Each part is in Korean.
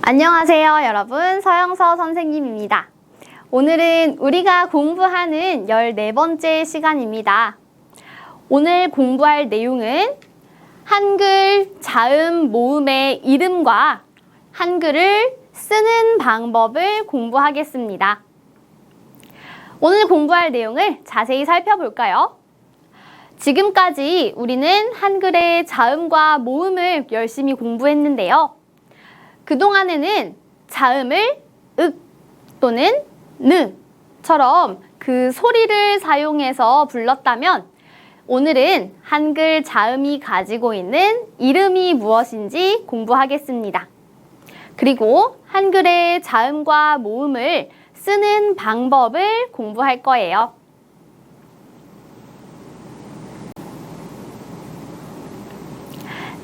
안녕하세요, 여러분. 서영서 선생님입니다. 오늘은 우리가 공부하는 14번째 시간입니다. 오늘 공부할 내용은 한글 자음 모음의 이름과 한글을 쓰는 방법을 공부하겠습니다. 오늘 공부할 내용을 자세히 살펴볼까요? 지금까지 우리는 한글의 자음과 모음을 열심히 공부했는데요. 그동안에는 자음을 윽 또는 느처럼 그 소리를 사용해서 불렀다면 오늘은 한글 자음이 가지고 있는 이름이 무엇인지 공부하겠습니다. 그리고 한글의 자음과 모음을 쓰는 방법을 공부할 거예요.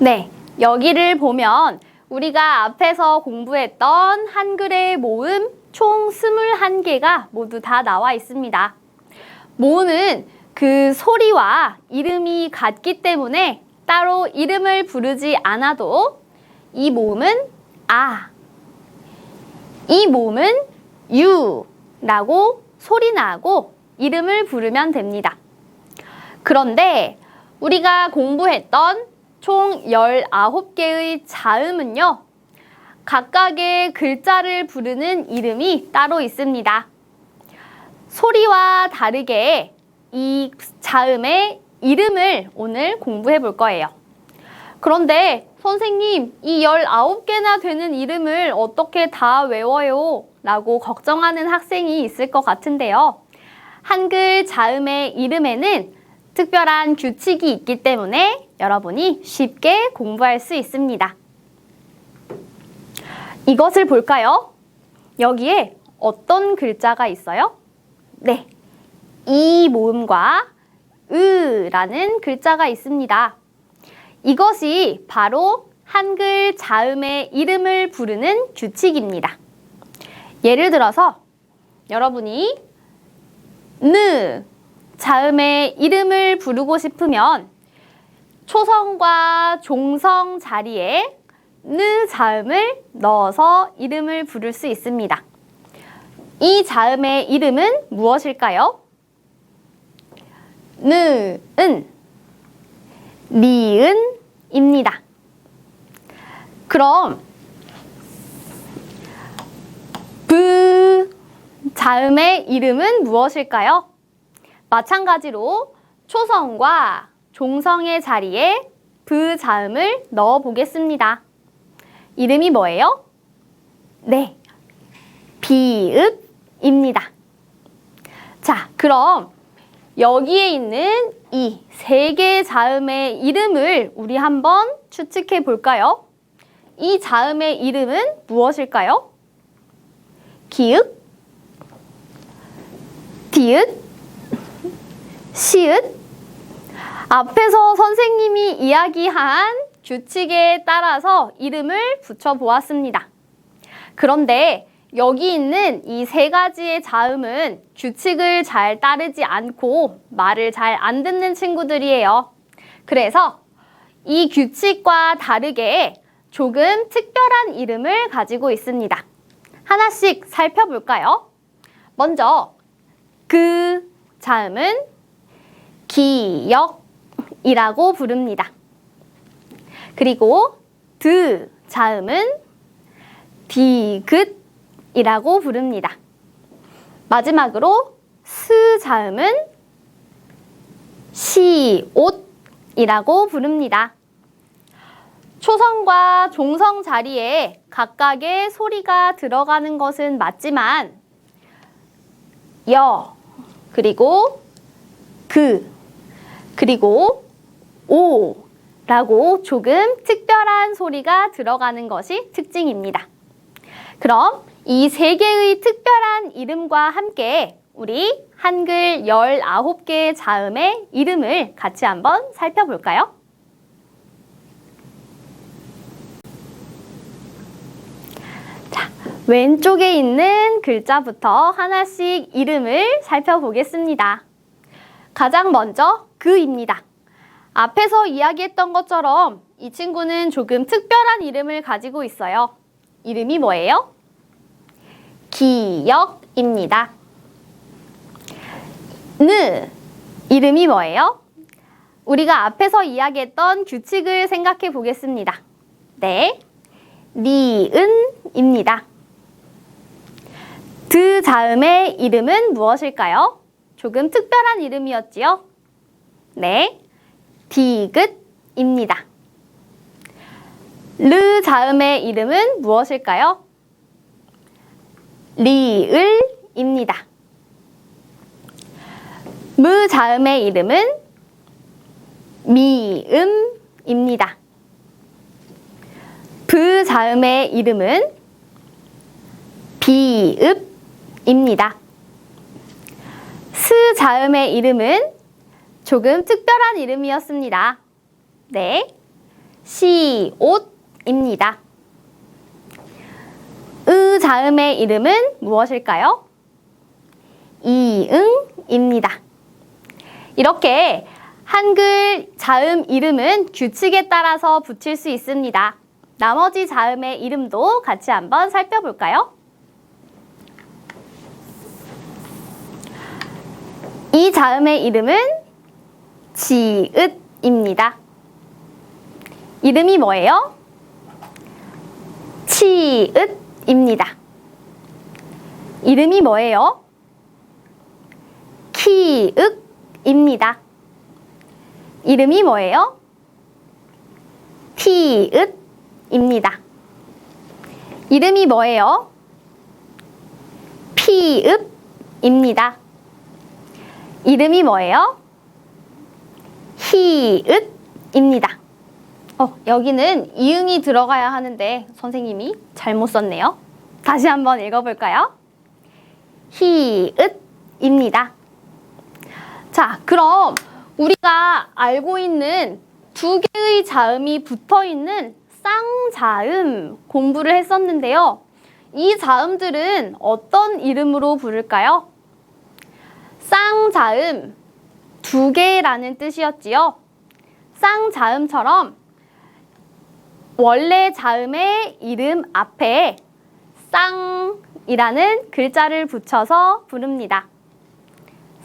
네, 여기를 보면 우리가 앞에서 공부했던 한글의 모음 총 21개가 모두 다 나와 있습니다. 모음은 그 소리와 이름이 같기 때문에 따로 이름을 부르지 않아도 이 모음은 아, 이 모음은 유 라고 소리 나고 이름을 부르면 됩니다. 그런데 우리가 공부했던 총 19개의 자음은요, 각각의 글자를 부르는 이름이 따로 있습니다. 소리와 다르게 이 자음의 이름을 오늘 공부해 볼 거예요. 그런데 선생님, 이 19개나 되는 이름을 어떻게 다 외워요? 라고 걱정하는 학생이 있을 것 같은데요. 한글 자음의 이름에는 특별한 규칙이 있기 때문에 여러분이 쉽게 공부할 수 있습니다. 이것을 볼까요? 여기에 어떤 글자가 있어요? 네, 이 모음과 으라는 글자가 있습니다. 이것이 바로 한글 자음의 이름을 부르는 규칙입니다. 예를 들어서 여러분이 느 자음의 이름을 부르고 싶으면 초성과 종성 자리에 느 자음을 넣어서 이름을 부를 수 있습니다. 이 자음의 이름은 무엇일까요? 느은, 니은입니다. 그럼 브 자음의 이름은 무엇일까요? 마찬가지로 초성과 종성의 자리에 브 자음을 넣어 보겠습니다. 이름이 뭐예요? 네, 비읍입니다. 자, 그럼 여기에 있는 이 3개의 자음의 이름을 우리 한번 추측해 볼까요? 이 자음의 이름은 무엇일까요? 기읍, 디귿, 시읒. 앞에서 선생님이 이야기한 규칙에 따라서 이름을 붙여보았습니다. 그런데 여기 있는 이 3가지의 자음은 규칙을 잘 따르지 않고 말을 잘 안 듣는 친구들이에요. 그래서 이 규칙과 다르게 조금 특별한 이름을 가지고 있습니다. 하나씩 살펴볼까요? 먼저 그 자음은 기역이라고 부릅니다. 그리고 드 자음은 디귿이라고 부릅니다. 마지막으로 스 자음은 시옷이라고 부릅니다. 초성과 종성 자리에 각각의 소리가 들어가는 것은 맞지만 여, 그리고 그리고 오라고 조금 특별한 소리가 들어가는 것이 특징입니다. 그럼 이 3개의 특별한 이름과 함께 우리 한글 19개의 자음의 이름을 같이 한번 살펴볼까요? 자, 왼쪽에 있는 글자부터 하나씩 이름을 살펴보겠습니다. 가장 먼저 그입니다. 앞에서 이야기했던 것처럼 이 친구는 조금 특별한 이름을 가지고 있어요. 이름이 뭐예요? 기역입니다. 느 이름이 뭐예요? 우리가 앞에서 이야기했던 규칙을 생각해 보겠습니다. 네, 니은입니다. 드 자음의 이름은 무엇일까요? 조금 특별한 이름이었지요? 네, 디귿입니다. 르 자음의 이름은 무엇일까요? 리을입니다. 무 자음의 이름은 미음입니다. 브 자음의 이름은 비읍입니다. 스 자음의 이름은 조금 특별한 이름이었습니다. 네, 시옷입니다. 으 자음의 이름은 무엇일까요? 이응입니다. 이렇게 한글 자음 이름은 규칙에 따라서 붙일 수 있습니다. 나머지 자음의 이름도 같이 한번 살펴볼까요? 이 자음의 이름은 지읒입니다. 이름이 뭐예요? 치읒입니다. 이름이 뭐예요? 키읔입니다. 이름이 뭐예요? 티읕입니다. 이름이 뭐예요? 피읍입니다. 이름이 뭐예요? 히읗입니다. 여기는 이응이 들어가야 하는데 선생님이 잘못 썼네요. 다시 한번 읽어볼까요? 히읗입니다. 자, 그럼 우리가 알고 있는 두 개의 자음이 붙어있는 쌍자음 공부를 했었는데요. 이 자음들은 어떤 이름으로 부를까요? 쌍자음, 두 개라는 뜻이었지요. 쌍자음처럼 원래 자음의 이름 앞에 쌍이라는 글자를 붙여서 부릅니다.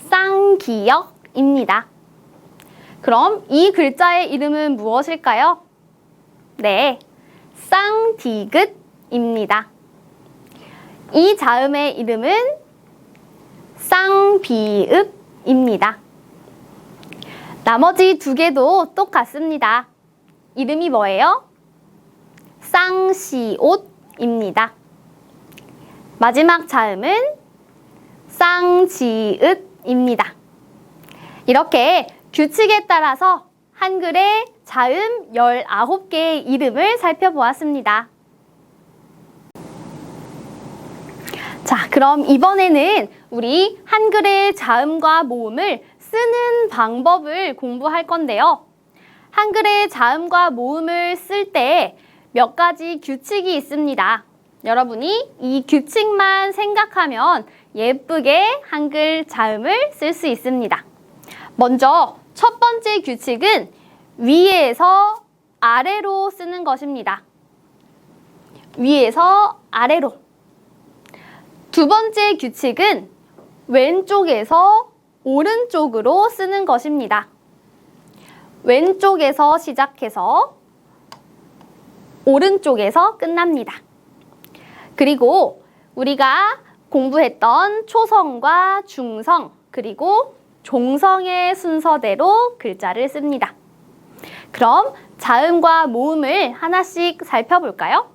쌍기역입니다. 그럼 이 글자의 이름은 무엇일까요? 네, 쌍디귿입니다. 이 자음의 이름은 쌍비읍입니다. 나머지 두 개도 똑같습니다. 이름이 뭐예요? 쌍시옷입니다. 마지막 자음은 쌍지읒입니다. 이렇게 규칙에 따라서 한글의 자음 19개의 이름을 살펴보았습니다. 자, 그럼 이번에는 우리 한글의 자음과 모음을 쓰는 방법을 공부할 건데요. 한글의 자음과 모음을 쓸 때 몇 가지 규칙이 있습니다. 여러분이 이 규칙만 생각하면 예쁘게 한글 자음을 쓸 수 있습니다. 먼저 첫 번째 규칙은 위에서 아래로 쓰는 것입니다. 위에서 아래로. 두 번째 규칙은 왼쪽에서 오른쪽으로 쓰는 것입니다. 왼쪽에서 시작해서 오른쪽에서 끝납니다. 그리고 우리가 공부했던 초성과 중성, 그리고 종성의 순서대로 글자를 씁니다. 그럼 자음과 모음을 하나씩 살펴볼까요?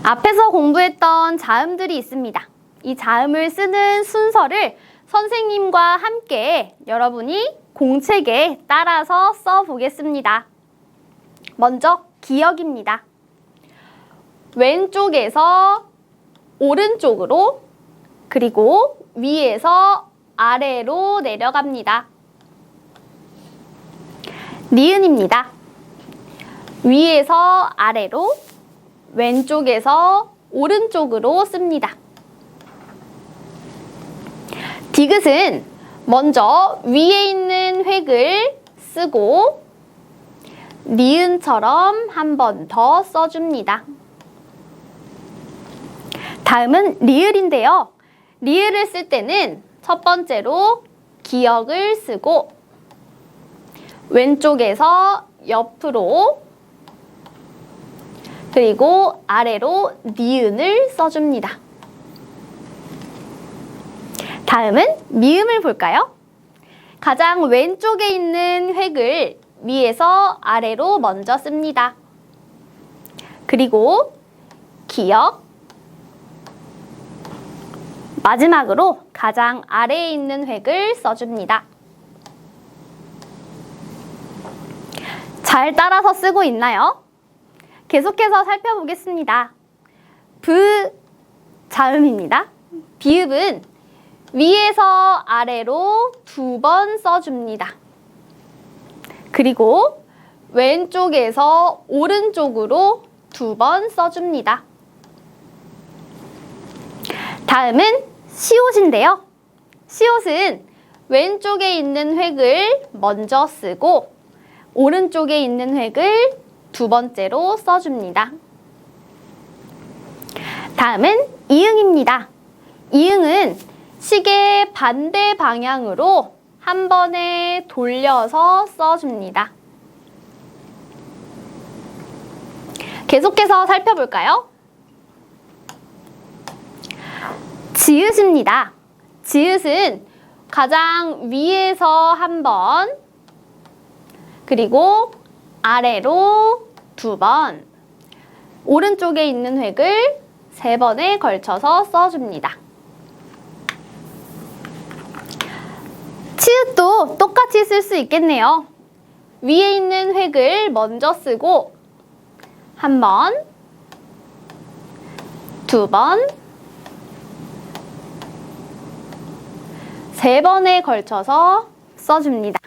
앞에서 공부했던 자음들이 있습니다. 이 자음을 쓰는 순서를 선생님과 함께 여러분이 공책에 따라서 써보겠습니다. 먼저 기역입니다. 왼쪽에서 오른쪽으로, 그리고 위에서 아래로 내려갑니다. 니은입니다. 위에서 아래로, 왼쪽에서 오른쪽으로 씁니다. 디귿은 먼저 위에 있는 획을 쓰고 니은처럼 한 번 더 써줍니다. 다음은 리을인데요. 리을을 쓸 때는 첫 번째로 기역을 쓰고 왼쪽에서 옆으로 그리고 아래로 니은을 써줍니다. 다음은 미음을 볼까요? 가장 왼쪽에 있는 획을 위에서 아래로 먼저 씁니다. 그리고 기역, 마지막으로 가장 아래에 있는 획을 써줍니다. 잘 따라서 쓰고 있나요? 계속해서 살펴보겠습니다. 자음입니다. 비읍은 위에서 아래로 2번 써줍니다. 그리고 왼쪽에서 오른쪽으로 2번 써줍니다. 다음은 시옷인데요. 시옷은 왼쪽에 있는 획을 먼저 쓰고 오른쪽에 있는 획을 2번째로 써줍니다. 다음은 이응입니다. 이응은 시계 반대 방향으로 한 번에 돌려서 써줍니다. 계속해서 살펴볼까요? 지읒입니다. 지읒은 가장 위에서 한 번, 그리고 아래로 2번, 오른쪽에 있는 획을 3번에 걸쳐서 써줍니다. 치읓도 똑같이 쓸 수 있겠네요. 위에 있는 획을 먼저 쓰고 1번, 2번, 3번에 걸쳐서 써줍니다.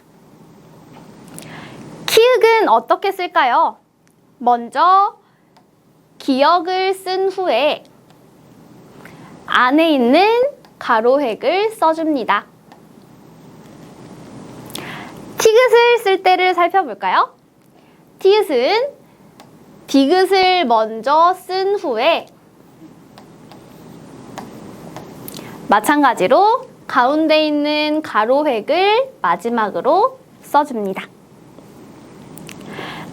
키읔은 어떻게 쓸까요? 먼저 기역을 쓴 후에 안에 있는 가로획을 써줍니다. 티귿을 쓸 때를 살펴볼까요? 티귿은 디귿을 먼저 쓴 후에 마찬가지로 가운데 있는 가로획을 마지막으로 써줍니다.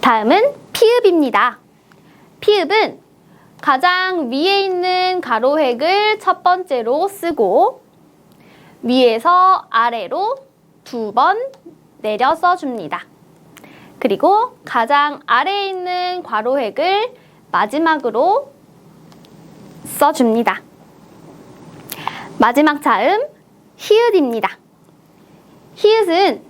다음은 피읍입니다. 피읍은 가장 위에 있는 가로획을 첫 번째로 쓰고 위에서 아래로 2번 내려 써줍니다. 그리고 가장 아래에 있는 괄호획을 마지막으로 써줍니다. 마지막 자음 히읗입니다. 히읗은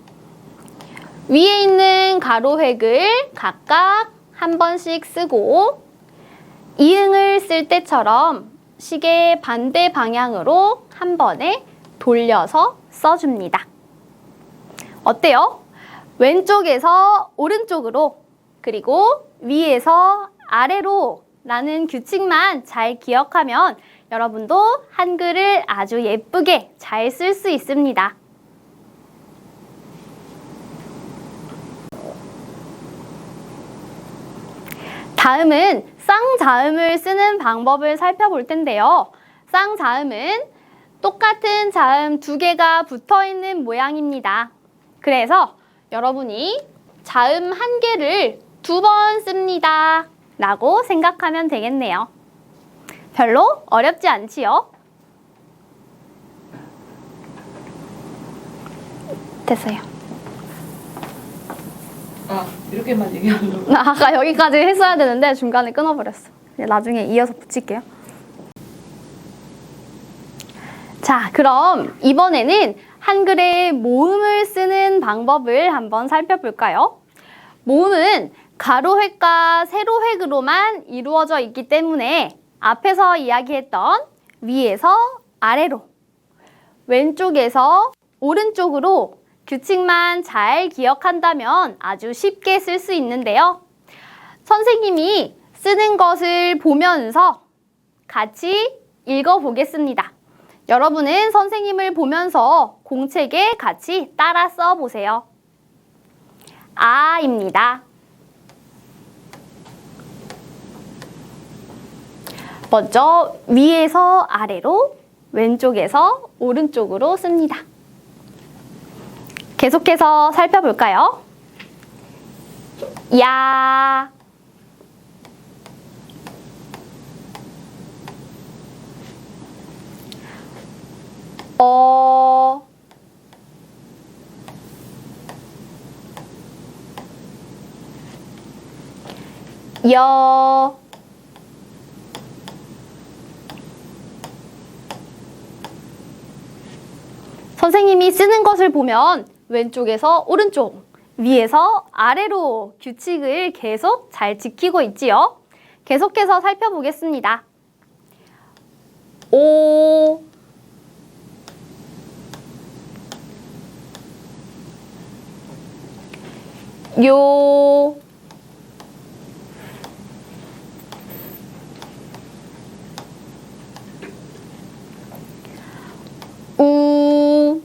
위에 있는 가로획을 각각 한 번씩 쓰고 이응을 쓸 때처럼 시계 반대 방향으로 한 번에 돌려서 써줍니다. 어때요? 왼쪽에서 오른쪽으로 그리고 위에서 아래로 라는 규칙만 잘 기억하면 여러분도 한글을 아주 예쁘게 잘 쓸 수 있습니다. 다음은 쌍자음을 쓰는 방법을 살펴볼 텐데요. 쌍자음은 똑같은 자음 2개가 붙어 있는 모양입니다. 그래서 여러분이 자음 1개를 2번 씁니다 라고 생각하면 되겠네요. 별로 어렵지 않지요? 됐어요. 이렇게만 얘기하려고. 아까 여기까지 했어야 되는데 중간에 끊어버렸어. 나중에 이어서 붙일게요. 자, 그럼 이번에는 한글의 모음을 쓰는 방법을 한번 살펴볼까요? 모음은 가로획과 세로획으로만 이루어져 있기 때문에 앞에서 이야기했던 위에서 아래로, 왼쪽에서 오른쪽으로 규칙만 잘 기억한다면 아주 쉽게 쓸 수 있는데요. 선생님이 쓰는 것을 보면서 같이 읽어보겠습니다. 여러분은 선생님을 보면서 공책에 같이 따라 써보세요. 아입니다. 먼저 위에서 아래로, 왼쪽에서 오른쪽으로 씁니다. 계속해서 살펴볼까요? 야, 어, 여, 선생님이 쓰는 것을 보면 왼쪽에서 오른쪽, 위에서 아래로 규칙을 계속 잘 지키고 있지요. 계속해서 살펴보겠습니다. 오, 요, 우,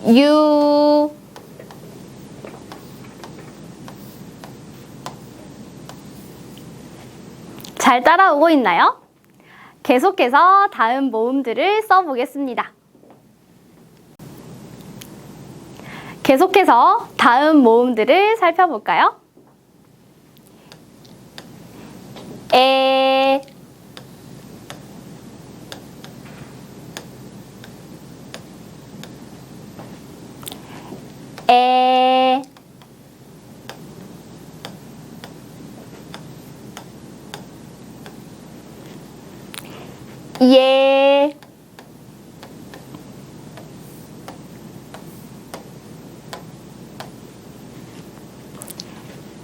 유, 잘 따라오고 있나요? 계속해서 다음 모음들을 써보겠습니다. 계속해서 다음 모음들을 살펴볼까요? 에, 에, 예,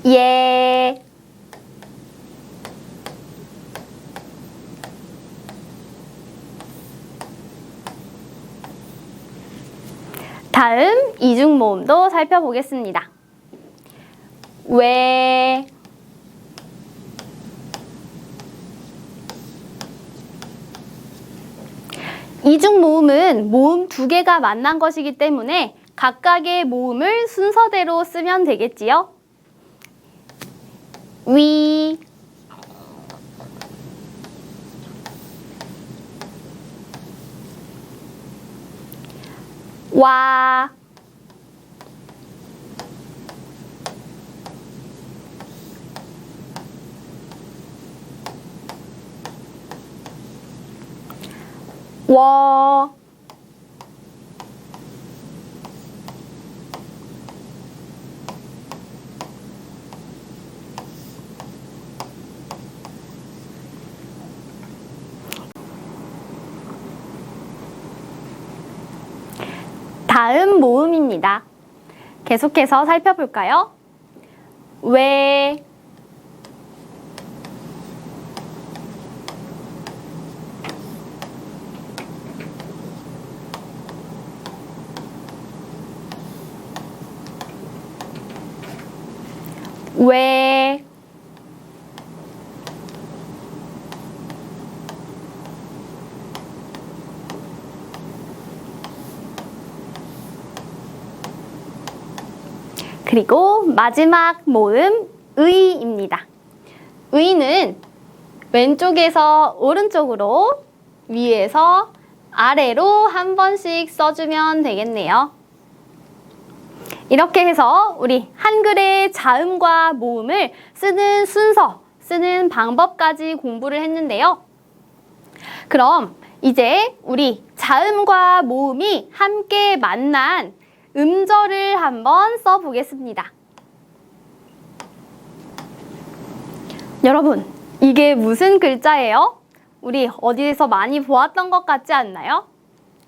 예, 다음 이중 모음도 살펴보겠습니다. 왜, 이중 모음은 모음 두 개가 만난 것이기 때문에 각각의 모음을 순서대로 쓰면 되겠지요. 위, 와, 워, 다음 모음입니다. 계속해서 살펴볼까요? 왜, 왜, 그리고 마지막 모음 의입니다. 의는 왼쪽에서 오른쪽으로, 위에서 아래로 한 번씩 써주면 되겠네요. 이렇게 해서 우리 한글의 자음과 모음을 쓰는 순서, 쓰는 방법까지 공부를 했는데요. 그럼 이제 우리 자음과 모음이 함께 만난 음절을 한번 써보겠습니다. 여러분, 이게 무슨 글자예요? 우리 어디에서 많이 보았던 것 같지 않나요?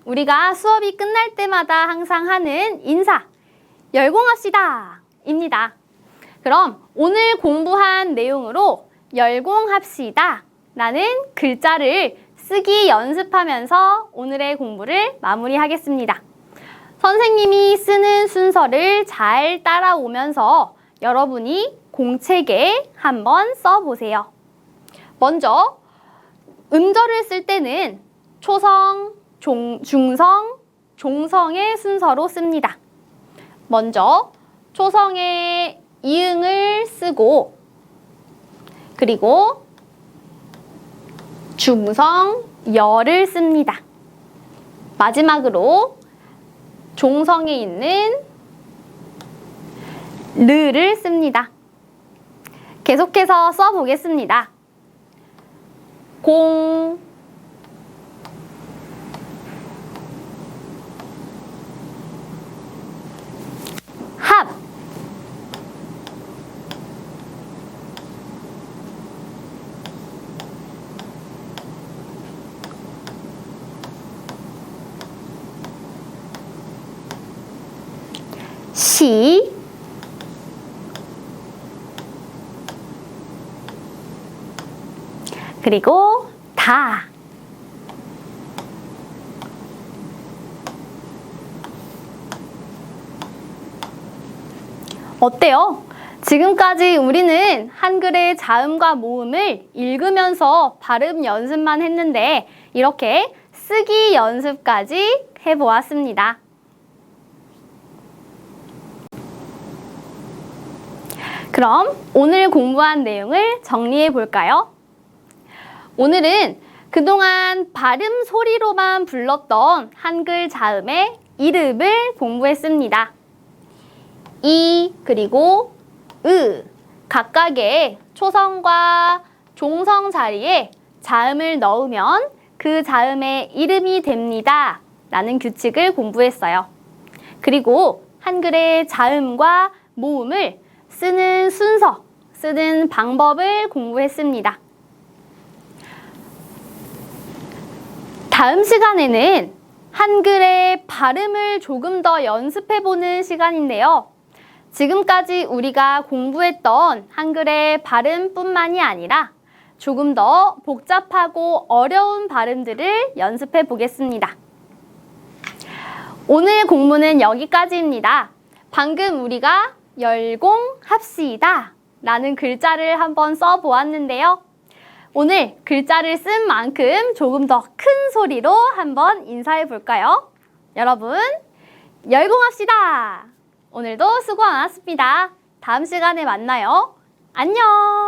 우리가 수업이 끝날 때마다 항상 하는 인사, 열공합시다! 입니다. 그럼 오늘 공부한 내용으로 열공합시다! 라는 글자를 쓰기 연습하면서 오늘의 공부를 마무리하겠습니다. 선생님이 쓰는 순서를 잘 따라오면서 여러분이 공책에 한번 써보세요. 먼저 음절을 쓸 때는 초성, 중성, 종성의 순서로 씁니다. 먼저 초성의 이응을 쓰고 그리고 중성 여를 씁니다. 마지막으로 종성에 있는 르를 씁니다. 계속해서 써보겠습니다. 공, 합, 시, 그리고 다. 어때요? 지금까지 우리는 한글의 자음과 모음을 읽으면서 발음 연습만 했는데 이렇게 쓰기 연습까지 해보았습니다. 그럼 오늘 공부한 내용을 정리해 볼까요? 오늘은 그동안 발음 소리로만 불렀던 한글 자음의 이름을 공부했습니다. 이 그리고 으 각각의 초성과 종성 자리에 자음을 넣으면 그 자음의 이름이 됩니다. 라는 규칙을 공부했어요. 그리고 한글의 자음과 모음을 쓰는 순서, 쓰는 방법을 공부했습니다. 다음 시간에는 한글의 발음을 조금 더 연습해보는 시간인데요. 지금까지 우리가 공부했던 한글의 발음뿐만이 아니라 조금 더 복잡하고 어려운 발음들을 연습해 보겠습니다. 오늘 공부는 여기까지입니다. 방금 우리가 열공합시다 라는 글자를 한번 써보았는데요. 오늘 글자를 쓴 만큼 조금 더 큰 소리로 한번 인사해 볼까요? 여러분, 열공합시다! 오늘도 수고 많았습니다. 다음 시간에 만나요. 안녕!